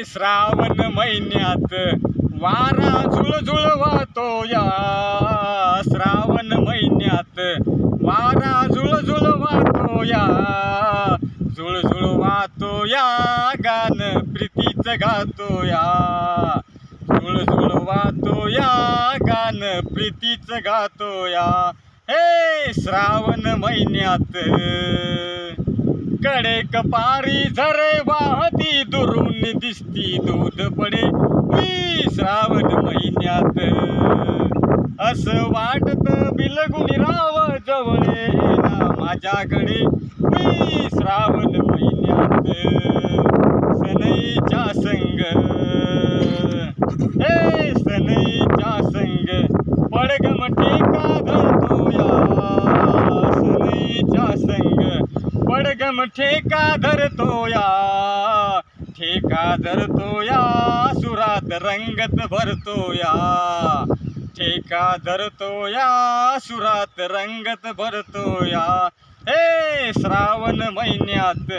श्रावण महिन्यात वारा झुळझुळ वाहतो या, श्रावण महिन्यात वारा झुळझुळ वाहतो या, झुळझुळ वाहतो या, गान प्रीतीचं गातो या, झुळझुळ वाहतो या, गान प्रीतीचं गातो या. हे श्रावण महिन्यात कडेक पारी झरे वाहती, दुरून दिसती दूध पडे मी श्रावण महिन्यात. असं वाटत बिलगुनी राव जवळे ना माझ्याकडे मी श्रावण महिन्यात. सनईच्या संग हे सनईच्या संग पडगम ठेका धरतो या, सनईच्या संग पडगम ठेका धरतो या, ठेका धरतो या, सुरात रंगत भरतो या, ठेका धरतो या, सुरात रंगत भरतो या. हे श्रावण महिन्यात